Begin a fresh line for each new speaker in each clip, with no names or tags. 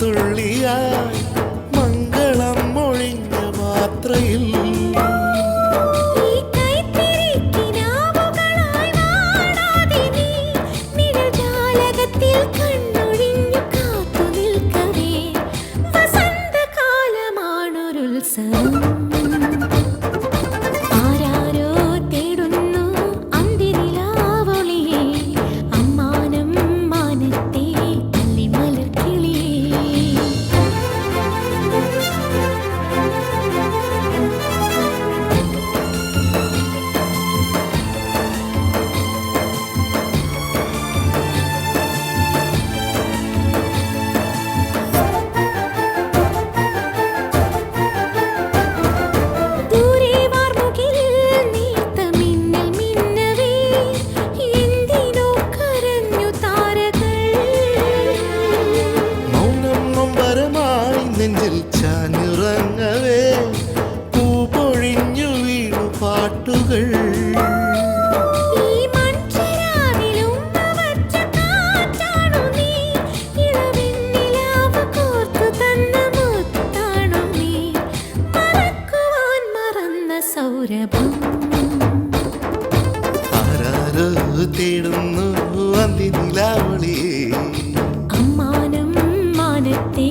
തുള്ളിയായി മംഗളം മൊഴിഞ്ഞ മാത്രയിൽ നെഞ്ചിൽ ചാഞ്ഞുറങ്ങവേ പൂപൊഴിഞ്ഞു വീണു പാട്ടുകൾ ആരാരോ തേടുന്നു അന്തിനിലാവളി
അമ്മാനം മാനത്തെ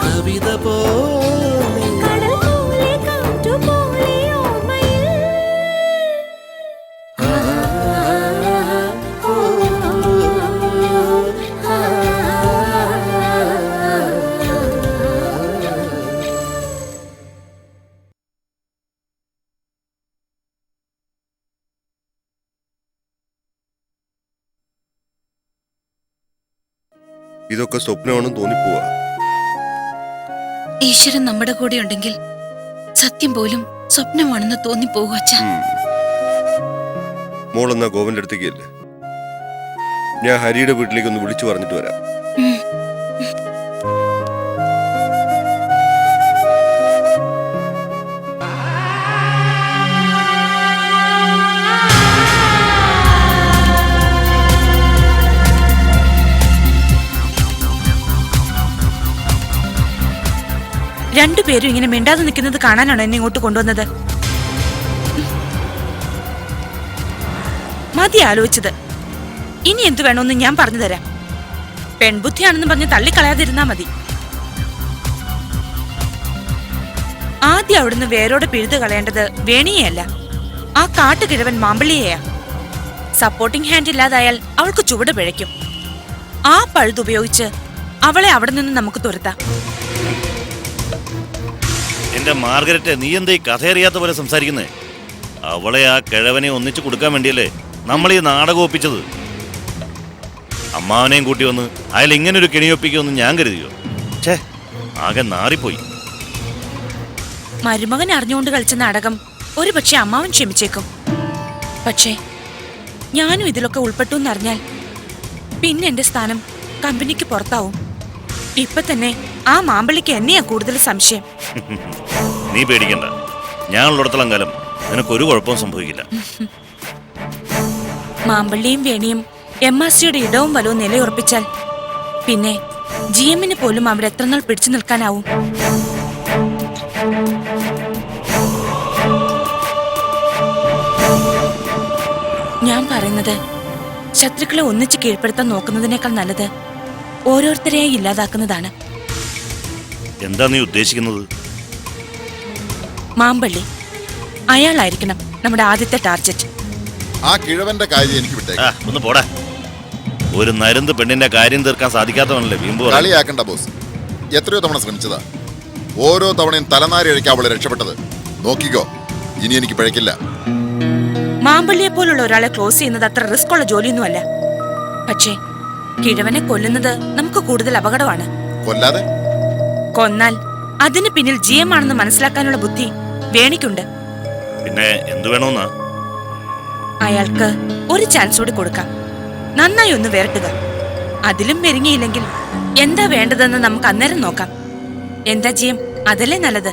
കവിത പോലെ
കടൽ പോലെ കാറ്റു പോലെ ഓർമ്മയിൽ
ഇതൊക്കെ സ്വപ്നമാണെന്ന് തോന്നിപ്പോവാ.
ഈശ്വരൻ നമ്മുടെ കൂടെ ഉണ്ടെങ്കിൽ സത്യം പോലും സ്വപ്നമാണെന്ന് തോന്നിപ്പോകും അച്ഛാ.
മോളെന്നാ ഗോവന്റെ അടുത്തേക്കല്ലേ, ഞാൻ ഹരിയുടെ വീട്ടിലേക്ക് ഒന്ന് വിളിച്ചു പറഞ്ഞിട്ട് വരാം.
രണ്ടുപേരും ഇങ്ങനെ മിണ്ടാതെ നിൽക്കുന്നത് കാണാനാണ് എന്നെ ഇങ്ങോട്ട് കൊണ്ടുവന്നത്. മതി ആലോചിച്ചത്. ഇനി എന്തു വേണമെന്ന് ഞാൻ പറഞ്ഞു തരാം. പെൺബുദ്ധിയാണെന്ന് പറഞ്ഞ് തള്ളിക്കളയാതിരുന്നാ മതി. ആദ്യം അവിടുന്ന് വേരോടെ പിഴുതു കളയേണ്ടത് വേണിയെയല്ല, ആ കാട്ടുകിഴവൻ മാമ്പിളിയെയാ. സപ്പോർട്ടിംഗ് ഹാൻഡ് ഇല്ലാതായാൽ അവൾക്ക് ചുവട് പിഴയ്ക്കും. ആ പഴുതുപയോഗിച്ച് അവളെ അവിടെ നിന്ന് നമുക്ക് തുരത്താം.
എന്റെ മാർഗരറ്റ്, നീ എന്താ ഈ കഥയറിയാത്ത പോലെ സംസാരിക്കുന്നേ? അവളെ ആ കിഴവനെ ഒന്നിച്ചു കൊടുക്കാൻ വേണ്ടിയല്ലേ നമ്മൾ ഈ നാടകം ഒപ്പിച്ചത്. അമ്മാവനെയും കൂട്ടി വന്ന് അയാൾ ഇങ്ങനൊരു കെണിയൊപ്പിക്കുമെന്ന് ഞാൻ കരുതിയോ? ഛേ, ആകെ നാറിപ്പോയി.
മരുമകൻ അറിഞ്ഞുകൊണ്ട് കളിച്ച നാടകം ഒരു പക്ഷെ അമ്മാവൻ ക്ഷമിച്ചേക്കും. പക്ഷേ ഞാനും ഇതിലൊക്കെ ഉൾപ്പെട്ടു എന്നറിഞ്ഞാൽ പിന്നെ എന്റെ സ്ഥാനം കമ്പനിക്ക് പുറത്താവും. ഇപ്പൊ തന്നെ ആ മാമ്പള്ളിക്ക് എന്നെയാ കൂടുതൽ സംശയം.
നീ പേടിക്കണ്ട, ഞാൻ ഉള്ളിടത്തോളം കാലം നിനക്കൊരു കുഴപ്പവും സംഭവിക്കില്ല.
മാമ്പള്ളിയും വേണിയും MRCയുടെ ഇടവും വലവും നിലയുറപ്പിച്ചാൽ പിന്നെ GM പോലും അവിടെ എത്ര നാൾ പിടിച്ചു നിൽക്കാനാവും? ഞാൻ പറയുന്നത്, ശത്രുക്കളെ ഒന്നിച്ച് കീഴ്പ്പെടുത്താൻ നോക്കുന്നതിനേക്കാൾ നല്ലത് ഓരോരുത്തരെയായി ഇല്ലാതാക്കുന്നതാണ്.
എന്താ നീ ഉദ്ദേശിക്കുന്നത്?
മാമ്പള്ളി അയാളായിരിക്കണം നമ്മുടെ ആദ്യത്തെ ടാർഗറ്റ്.
ആ കിഴവന്റെ കാര്യം എനിക്ക് വിട്ടേക്ക്.
ഒന്ന് പോടാ. ഒരു നരുന്ത് പെണ്ണിന്റെ കാര്യം തീർക്കാൻ സാധിക്കാത്തവനല്ലേ വീമ്പ്
കളിയാക്കണ്ട ബോസ്. എത്രയോ തവണ ശ്രമിച്ചതാ. ഓരോ തവണയും തലനാരി അഴിക്കാൻ അവളെ രക്ഷപ്പെട്ടത്. നോക്കിക്കോ, ഇനി എനിക്ക് പഴക്കില്ല.
മാമ്പള്ളിയെ പോലുള്ള ഒരാളെ ക്ലോസ് ചെയ്യുന്നത് അത്ര റിസ്ക് ഉള്ള ജോലിയൊന്നുമല്ല. പക്ഷേ കിഴവനെ കൊല്ലുന്നത് നമുക്ക് കൂടുതൽ അപകടമാണ്.
കൊല്ലാതെ?
കൊന്നാൽ അതിന് പിന്നിൽ GM ആണെന്ന് മനസ്സിലാക്കാനുള്ള ബുദ്ധി വേണിക്കുണ്ട്.
പിന്നെ എന്തു വേണമെന്നാ?
അയാൾക്ക് ഒരു ചാൻസ് കൂടി കൊടുക്കാം. നന്നായി ഒന്ന് വരട്ടുക. അതിലും മെരുങ്ങിയില്ലെങ്കിൽ എന്താ വേണ്ടതെന്ന് നമുക്ക് അന്നേരം നോക്കാം. എന്താ GM, അതല്ലേ നല്ലത്?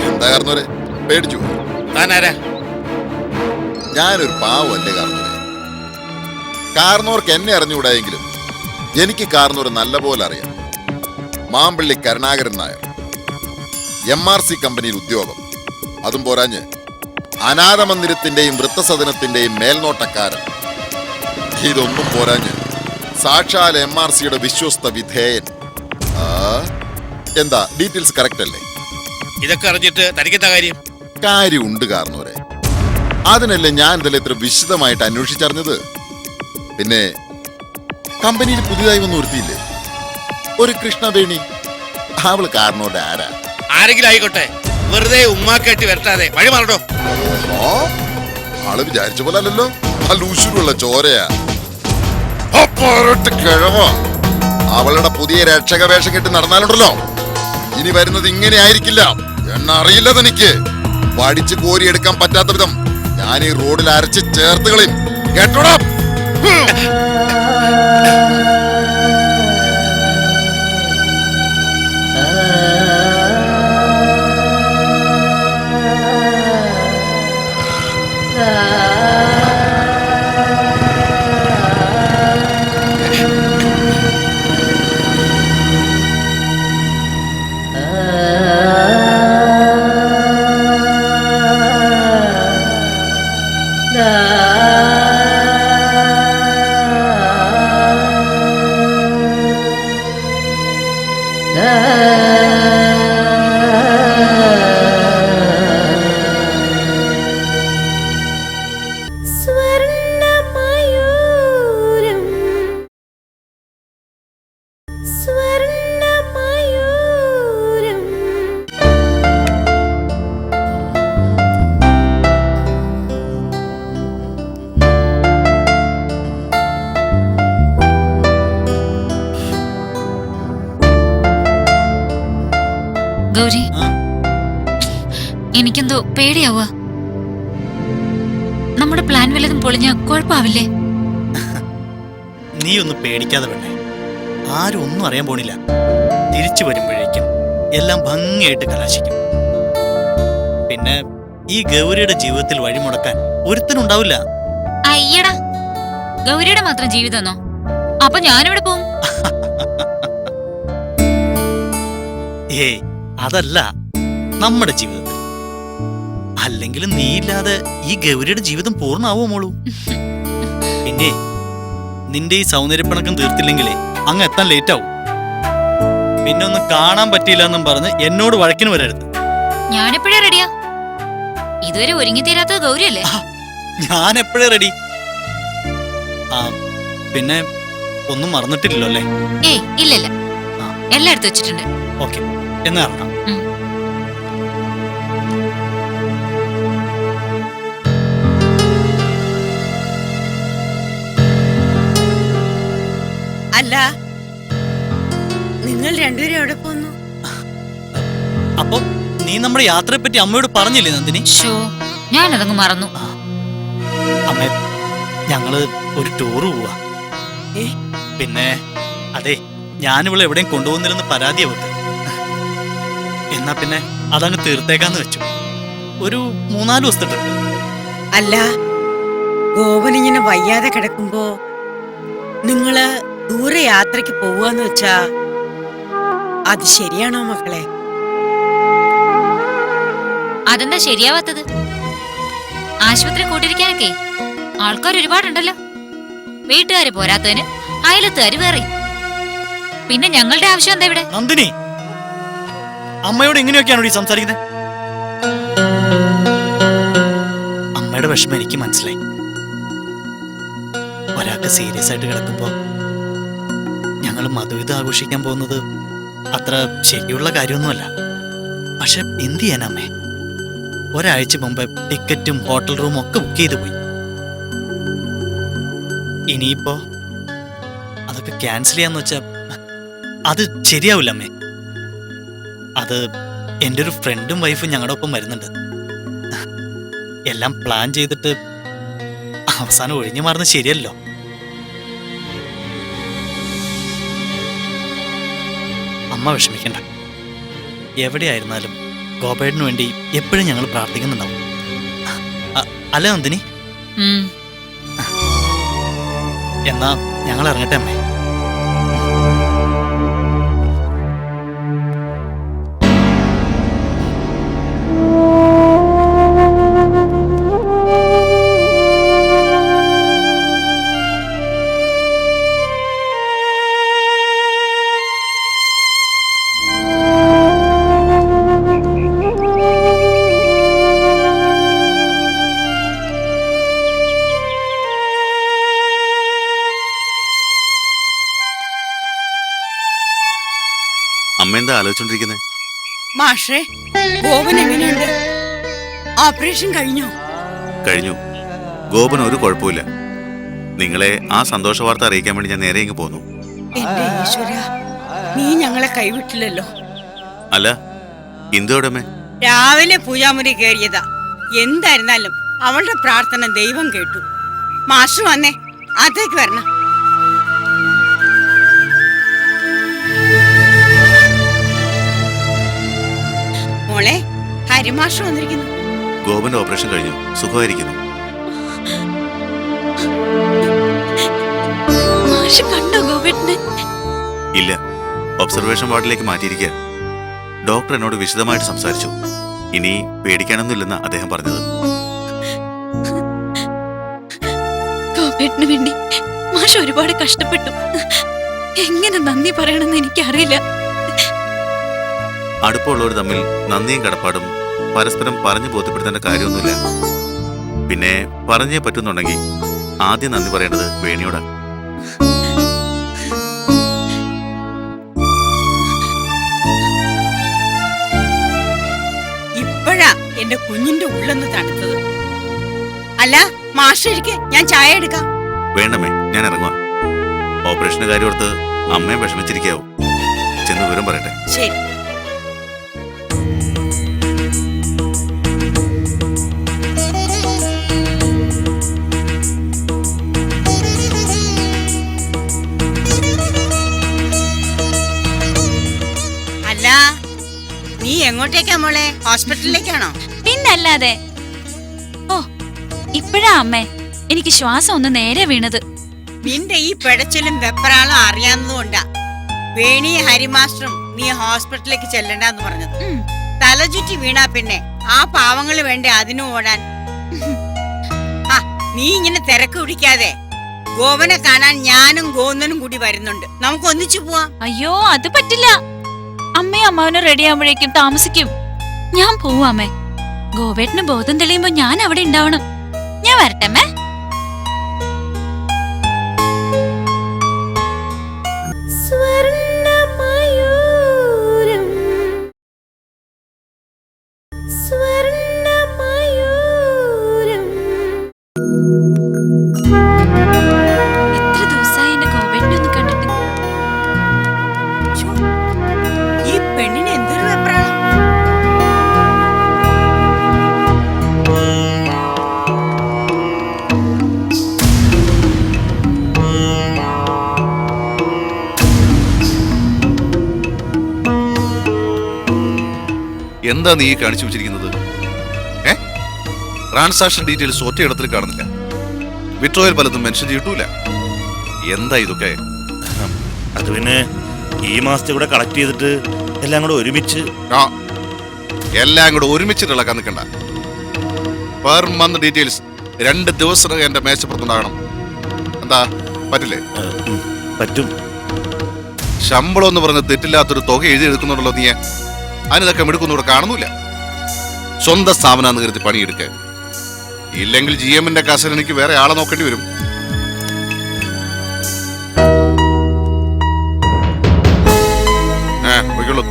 എന്താ കാരണവരെ പേടിച്ചു പോയി?
താനാരാ?
ഞാനൊരു പാവല്ലേ കാരണവരെ. കാരണവർക്ക് എന്നെ അറിഞ്ഞുകൂടായെങ്കിലും എനിക്ക് കാരണവരെ നല്ല പോലെ അറിയാം. മാമ്പള്ളി കരുണാകരൻ നായർ, MRC കമ്പനിയിൽ ഉദ്യോഗം. അതും പോരാഞ്ഞ് അനാഥ മന്ദിരത്തിന്റെയും വൃത്തസദനത്തിന്റെയും മേൽനോട്ടക്കാരൻ. ഇതൊന്നും പോരാഞ്ഞ് സാക്ഷാൽ MRCയുടെ വിശ്വസ്ത വിധേയൻ. എന്താ ഡീറ്റെയിൽസ് കറക്റ്റ് അല്ലേ?
ഇതൊക്കെ അറിഞ്ഞിട്ട് തനിക്കെന്താ കാര്യം?
കാര്യമുണ്ട് കാരണവരെ. അതിനല്ലേ ഞാൻ ഇതല്ലേ ഇത്ര വിശദമായിട്ട് അന്വേഷിച്ചറിഞ്ഞത്. പിന്നെ കമ്പനിയിൽ പുതിയതായി വന്ന് ഒരുത്തിയില്ലേ, ഒരു കൃഷ്ണവേണി. അവള് കാരണവരുടെ ആരാ?
ആരെങ്കിലും ആയിക്കോട്ടെ, വെറുതെ ഉമ്മാക്കേട്ടി വരട്ടാതെ വഴി മാറട്ടോ.
ഓഹോ, ആള് വിചാരിച്ച പോലെ അല്ലല്ലോ. ആ ലൂശുരുള്ള ചോരയാ. കിഴവോ, അവളുടെ പുതിയ രക്ഷക വേഷം കെട്ടി നടന്നാലുണ്ടല്ലോ, ഇനി വരുന്നത് ഇങ്ങനെ ആയിരിക്കില്ല എന്നറിയില്ല തനിക്ക്. വടിച്ച് കോരിയെടുക്കാൻ പറ്റാത്ത വിധം ഞാൻ ഈ റോഡിൽ അരച്ച് ചേർത്ത് കളയും. കേട്ടോടാ.
സ്വർണ്ണമയൂരം സ്വർണ്ണമയൂരം
ഗൗരി, എനിക്കെന്തോ പേടിയാവുക. നമ്മുടെ പ്ലാൻ വല്ലതും പൊളിഞ്ഞ കുഴപ്പാവില്ലേ?
നീ ഒന്ന് പേടിക്കാതെ വേണ്ടേ. ആരും ഒന്നും അറിയാൻ പോണില്ല. തിരിച്ചു വരുമ്പോഴേക്കും എല്ലാം ഭംഗിയായിട്ട് കലാശിക്കും. പിന്നെ ഈ ഗൗരിയുടെ ജീവിതത്തിൽ വഴിമുടക്കാൻ ഒരുത്തനുണ്ടാവില്ല.
അയ്യടാ, ഗൗരിയുടെ മാത്രം ജീവിതമെന്നോ? അപ്പൊ ഞാനിവിടെ പോവും.
ഏയ്, അതല്ല, നമ്മുടെ ജീവിതത്തിൽ. അല്ലെങ്കിലും നീ ഇല്ലാതെ ഈ ഗൗരിയുടെ ജീവിതം പൂർണ്ണമാവോ മോളൂ? പിന്നെ നിന്റെ ഈ സൗന്ദര്യപ്പണക്കം തീർത്തില്ലെങ്കിലേ അങ്ങ് എത്താൻ ലേറ്റ് ആവും. പിന്നെ ഒന്നും കാണാൻ പറ്റിയില്ല എന്നും പറഞ്ഞ് എന്നോട് വഴക്കിന് വരരുത്.
ഞാനെപ്പോഴാ റെഡിയാ? ഇതുവരെ ഒരുങ്ങി തീരാത്തത് ഗൗരിയല്ലേ?
ഞാൻ എപ്പോഴേ റെഡി. ആ, പിന്നെ ഒന്നും മറന്നിട്ടില്ലല്ലോ അല്ലേ?
ഏയ്, ഇല്ലല്ല, എല്ലാം എടുത്തു വെച്ചിട്ടുണ്ട്.
ഓക്കെ, എന്നാ ഇറങ്ങാം.
അല്ല, നിങ്ങൾ രണ്ടുപേരും എവിടെ പോന്നു?
അപ്പൊ നീ നമ്മുടെ യാത്രയെ പറ്റി അമ്മയോട് പറഞ്ഞില്ലേ നന്ദിനി?
ഷോ, ഞാനതങ്ങ് മറന്നു.
അമ്മേ, ഞങ്ങള് ഒരു ടൂറ് പോവാ.
ഏ?
പിന്നെ അതെ, ഞാനിവളെ എവിടെയും കൊണ്ടുപോകുന്നില്ലെന്ന് പരാതി അവക്ക്. എന്നാ പിന്നെ അതങ്ങ് തീർത്തേക്കാന്ന് വെച്ചു. ഒരു 3-4 ദിവസത്തെ ട്രിപ്പ്.
അല്ല, ഗോപനിങ്ങനെ വയ്യാതെ കിടക്കുമ്പോ നിങ്ങള് ദൂരെ യാത്രക്ക് പോവാന്ന് വെച്ചാ അത് ശരിയാണോ മക്കളെ?
അതെന്താ ശരിയാവാത്തത്? ആശുപത്രി കൂട്ടിരിക്കാനൊക്കെ ആൾക്കാർ ഒരുപാടുണ്ടല്ലോ. വീട്ടുകാര് പോരാത്തതിന് അയലത്തുകാര് വേറെ. പിന്നെ ഞങ്ങളുടെ ആവശ്യം എന്താ ഇവിടെ?
നന്ദിനി, അമ്മയോട് എങ്ങനെയൊക്കെയാണോ ഈ സംസാരിക്കുന്നത്? അമ്മയുടെ വിഷമം എനിക്ക് മനസ്സിലായി. ഒരാൾക്ക് സീരിയസ് ആയിട്ട് കിടക്കുമ്പോ ഞങ്ങൾ മധുവിധം ആഘോഷിക്കാൻ പോകുന്നത് അത്ര ശരിയുള്ള കാര്യമൊന്നുമല്ല. പക്ഷെ എന്ത് ചെയ്യാനമ്മേ, ഒരാഴ്ച മുമ്പ് ടിക്കറ്റും ഹോട്ടൽ റൂമും ഒക്കെ ബുക്ക് ചെയ്ത് പോയി. ഇനിയിപ്പോ അതൊക്കെ ക്യാൻസൽ ചെയ്യാന്ന് വെച്ചാ അത് ശരിയാവില്ല അമ്മേ. അത് എൻ്റെ ഒരു ഫ്രണ്ടും വൈഫും ഞങ്ങളുടെ ഒപ്പം വരുന്നുണ്ട്. എല്ലാം പ്ലാൻ ചെയ്തിട്ട് അവസാനം ഒഴിഞ്ഞു മാറുന്നത് ശരിയല്ലോ. അമ്മ വിഷമിക്കണ്ട. എവിടെയായിരുന്നാലും ഗോപേടിന് വേണ്ടി എപ്പോഴും ഞങ്ങൾ പ്രാർത്ഥിക്കുന്നുണ്ടാവും. അല്ല നന്ദിനി, എന്നാ ഞങ്ങൾ ഇറങ്ങട്ടെ അമ്മേ.
അമ്മ എന്താ ആലോചിച്ചോണ്ടിരിക്കുന്നത്?
മാഷേ, ഗോപൻ എങ്ങനെയുണ്ട്? ഓപ്പറേഷൻ കഴിഞ്ഞോ?
കഴിഞ്ഞു. ഗോപന് ഒരു കുഴപ്പമില്ല. നിങ്ങളെ ആ സന്തോഷ വാർത്ത അറിയിക്കാൻ വേണ്ടി ഞാൻ നേരെ ഇങ്ങ് പോന്നു.
എന്റെ ഈശ്വരാ, നീ ഞങ്ങളെ കൈവിട്ടില്ലല്ലോ.
അല്ല, ഇന്ദുയോടമ്മേ?
രാവിലെ പൂജാമുറി കയറിയതാ. എന്തായിരുന്നാലും അവളുടെ പ്രാർത്ഥന ദൈവം കേട്ടു. മാസ്റ്റർ വന്നേ, അതേക്ക് വരണം. മോളെ, ഹരിമാഷ് വന്നിരിക്കുന്നു.
ഗോപന്റെ ഓപ്പറേഷൻ കഴിഞ്ഞു, സുഖമായിരിക്കുന്നു.
കണ്ടോ ഗോപേട്ടനെ?
ഇല്ല, ഒബ്സർവേഷൻ വാർഡിലേക്ക് മാറ്റിയിരിക്കുക. ഡോക്ടർ എന്നോട് വിശദമായിട്ട് സംസാരിച്ചു. ഇനി പേടിക്കാനൊന്നുമില്ലെന്നാ അദ്ദേഹം പറഞ്ഞത്.
ഗോപേട്ടന് വേണ്ടി മാഷ് ഒരുപാട് കഷ്ടപ്പെട്ടു. എങ്ങനെ നന്ദി പറയണമെന്ന് എനിക്കറിയില്ല.
അടുപ്പമുള്ളവർ തമ്മിൽ നന്ദിയും കടപ്പാടും പരസ്പരം പറഞ്ഞു ബോധ്യപ്പെടുത്തേണ്ട കാര്യമൊന്നുമില്ല. പിന്നെ പറഞ്ഞേ പറ്റുന്നുണ്ടെങ്കിൽ ആദ്യം നന്ദി പറയേണ്ടത് വേണിയോടാ.
ഇപ്പോഴാ എന്റെ കുഞ്ഞിന്റെ ഉള്ളൊന്ന് തണുത്തത്. അല്ല മാഷിരിക്കെ, ഞാൻ ചായ എടുക്കാം.
വേണ്ടമ്മേ, ഞാൻ ഇറങ്ങുക. ഓപ്പറേഷന്റെ കാര്യം ഓർത്ത് അമ്മയെ വിഷമിച്ചിരിക്കാവോ? ചെന്ന് വിവരം പറയട്ടെ.
ശരി. അല്ല, നീ എങ്ങോട്ടേക്കാ മോളെ? ഹോസ്പിറ്റലിലേക്കാണോ?
പിന്നല്ലാതെ. ഓ, ഇപ്പോഴാ അമ്മേ എനിക്ക് ശ്വാസം ഒന്ന് നേരെ വീണത്.
നിന്റെ ഈ പിടച്ചിലും വെപ്പറാളും അറിയാവുന്നതുകൊണ്ടാ വേണി ഹരിമാസ്റ്ററും നീ ഹോസ്പിറ്റലിലേക്ക് ചെല്ലണ്ടെന്ന് പറഞ്ഞത്. തലചുറ്റി വീണാ പിന്നെ ആ പാവങ്ങള് വേണ്ടേ അതിനും ഓടാൻ? ആ, നീ ഇങ്ങനെ തിരക്ക് പിടിക്കാതെ. ഗോവനെ കാണാൻ ഞാനും ഗോവനും കൂടി വരുന്നുണ്ട്. നമുക്ക് ഒന്നിച്ചു പോവാം.
അയ്യോ, അത് പറ്റില്ല. അമ്മയും അമ്മാവനും റെഡി ആവുമ്പോഴേക്കും താമസിക്കും. ഞാൻ പോവാമേ. ഗോവേട്ടന് ബോധം തെളിയുമ്പോ ഞാൻ അവിടെ ഉണ്ടാവണം. ഞാൻ വരട്ടെ. എത്ര ദിവസമായി എന്റെ ഗോവേട്ടനെ ഒന്ന് കണ്ടിട്ട്.
ഈ പെണ്ണിന് എന്തൊരു വെപ്രാളം.
എന്താ നീ കാണിച്ചു വെച്ചിരിക്കുന്നത്? ട്രാൻസാക്ഷൻ ഡീറ്റെയിൽസ് ഒറ്റയിടത്തിൽ കാണുന്നില്ല. വിട്രോയൽ പലതും മെൻഷൻ ചെയ്തിട്ടില്ല. എന്താ ഇതൊക്കെ?
അത് പിന്നെ ഈ മാസത്തെ കൂടെ കളക്ട് ചെയ്തിട്ട് എല്ലാം കൂടെ ഒരുമിച്ച്.
എല്ലാം കൂടെ ഒരുമിച്ചിട്ട് ഇളക്കാൻ നിൽക്കണ്ട. പെർ മന്ത് ഡീറ്റെയിൽസ് 2 ദിവസം എന്റെ മേശപ്പുറത്തുണ്ടാകണം. എന്താ, പറ്റില്ലേ?
പറ്റും.
ശമ്പളം എന്ന് പറഞ്ഞ് തെറ്റില്ലാത്തൊരു തുക എഴുതി എടുക്കുന്നുണ്ടല്ലോ നീ. അതിനൊക്കെ മിടുക്കൊന്നും ഇവിടെ കാണുന്നില്ല. സ്വന്തം സ്ഥാപനം കരുതി പണിയെടുക്കുക. ഇല്ലെങ്കിൽ GM-ന്റെ കാശിൽ എനിക്ക് വേറെ ആളെ നോക്കേണ്ടി വരും. പോയിക്കോളൂ.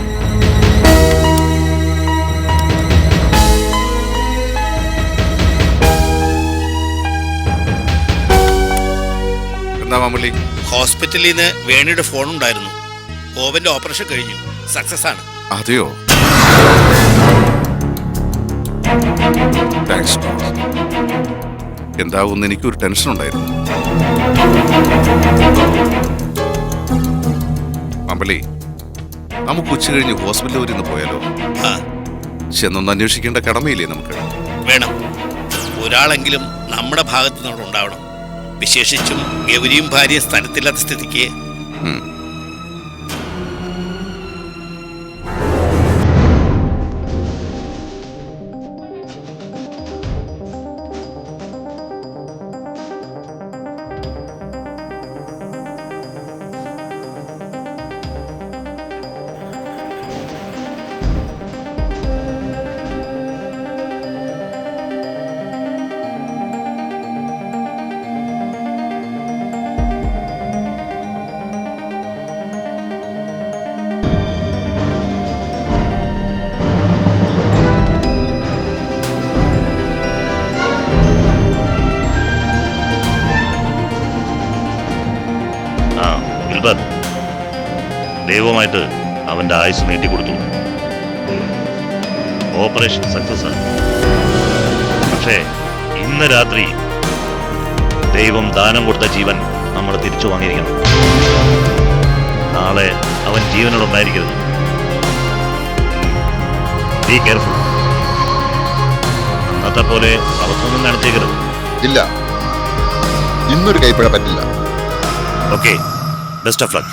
എന്താ മാമള്ളി?
ഹോസ്പിറ്റലിൽ നിന്ന് വേണിയുടെ ഫോൺ ഉണ്ടായിരുന്നു. ഗോവന്റെ ഓപ്പറേഷൻ കഴിഞ്ഞു, സക്സസ് ആണ്.
അതെയോ? താങ്ക്സ്. എന്താവുമെന്ന് എനിക്കൊരു ടെൻഷൻ ഉണ്ടായിരുന്നു. അമ്പലി, നമുക്ക് ഉച്ച കഴിഞ്ഞ് ഹോസ്പിറ്റലിൽ വരെ ഒന്ന് പോയാലോ?
ആ
ചെന്നൊന്ന് അന്വേഷിക്കേണ്ട കടമയില്ലേ നമുക്ക്?
വേണം. ഒരാളെങ്കിലും നമ്മുടെ ഭാഗത്ത് നിന്ന് അവിടെ ഉണ്ടാവണം. വിശേഷിച്ചും ഗൗരിയും ഭാര്യയും സ്ഥലത്തില്ലാത്ത സ്ഥിതിക്ക്.
ഉം.
ആ ഗിൽബർട്ട്, ദൈവമായിട്ട് അവന്റെ ആയുസ് നീട്ടിക്കൊടുത്തു. ഓപ്പറേഷൻ സക്സസ് ആണ്. പക്ഷേ ഇന്ന് രാത്രി ദൈവം ദാനം കൊടുത്ത ജീവൻ നമ്മൾ തിരിച്ചു വാങ്ങിയിരിക്കണം. നാളെ അവൻ ജീവനോടുണ്ടായിരിക്കരുത്. Be careful. അന്നത്തെ പോലെ അവർക്കൊന്നും കാണിച്ചേക്കരുത്.
ഇല്ല, ഇന്നൊരു കൈപ്പിഴ പറ്റില്ല.
Okay, best of luck.